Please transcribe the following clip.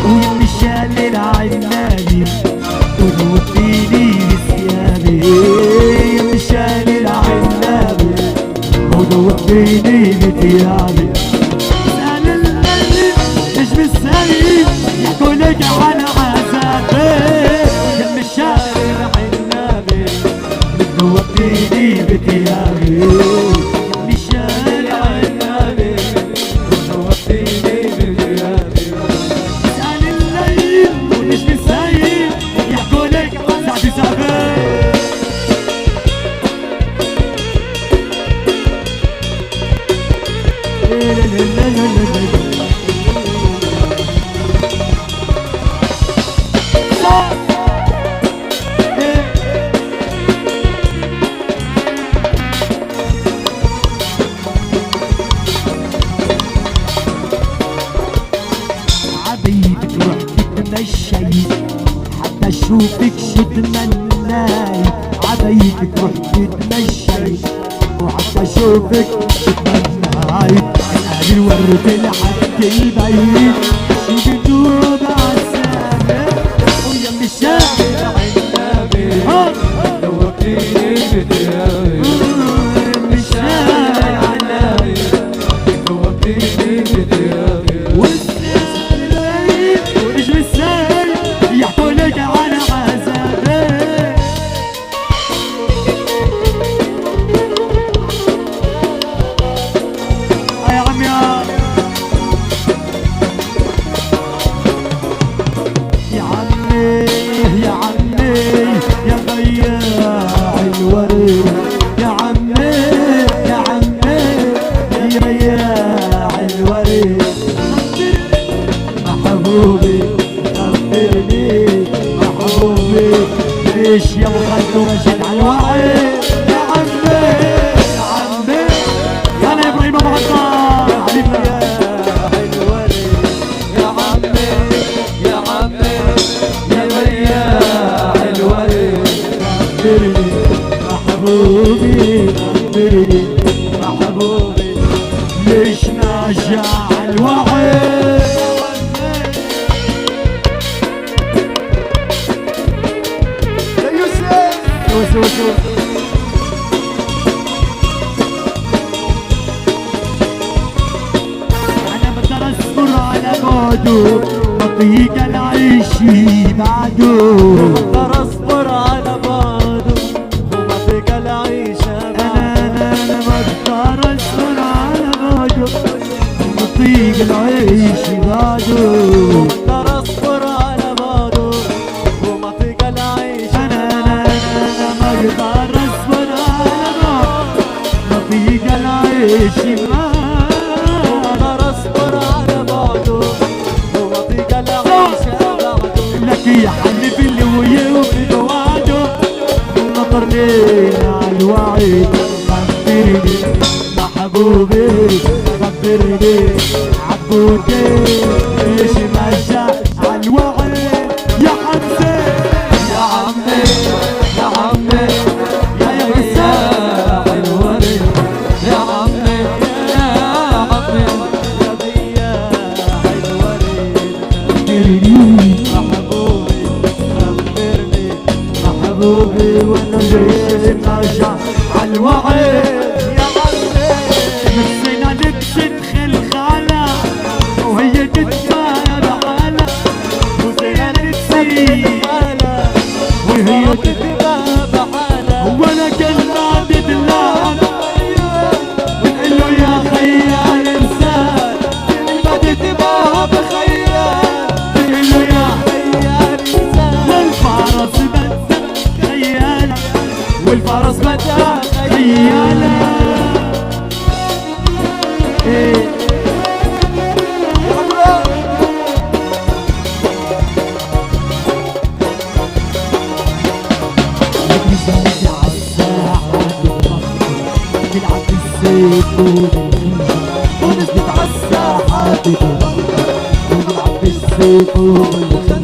ويمي الشال العنابي ودوبتيني بثيابي. يمي الشال العنابي ودوبتيني بثيابي. سال الليل نجم السليم يحكولك عن عذابي. يمي الشال العنابي ودوبتيني بثيابي. حتى اشوفك تتمناي. عبايتك تروح تتمشي وحتى اشوفك تتمناي. اسأل الورد لحد البيت شو بدوب عالسامر. ويم الشام العنابي دوبتيني بثيابي. يم الشام العنابي دوبتيني بثيابي. يحكولك عن عذابي. يا عم يا عمي يا عمي يا بياع الورد. يا عمي يا عمي يا بياع الورد. محبوبي ليش يا ابو خالد ماشيين على الوعي. يا عمي يا عمي يا انا ابراهيم ابو غدار حبيبنا. يا عمي يا عمي يا بياع الورد. خبرني محبوبي خبرني محبوبي ليش ماشي على الوعي. أنا بقدر أصبر على بعده بطيق العيش بعده. بقدر أصبر على بعده وبطيق العيش بعده. أنا بقدر أصبر على بعده وبطيق العيش بعده. بقدر أصبر على بعده وبطيق العيش. أنا بقدر أصبر على بعده بطيق العيش بعده. بقدر أصبر على بعده وبطيق العيش بعده. لك يا حبيبي اللي وياه في وعده نطر لينا على الوعد. خبرني محبوبي خبرني عبودي ليش ماشي على الوعد. يا حمزة يا عمي يا عمي يا بياع الورد. يا عمي يا عمي يا بياع الورد. خبرني محبوبي خبرني محبوبي وانا ليش ماشي على الوعد. يا عمي نفسنا نتدخل خالة وهي تتباهى بحالها. وزينا نتسيب وهي تتباهى بحالها. وانا كلمة تدلعنا بنقول له يا خيال انسان. كلمة تتباهى بخيال بنقول له يا خيال انسان. والفرس بدها خيالة والفرس بدها خيالة. تلعب بالسيف ونزلت عالساحة ونلعب بالسيف والخنجر.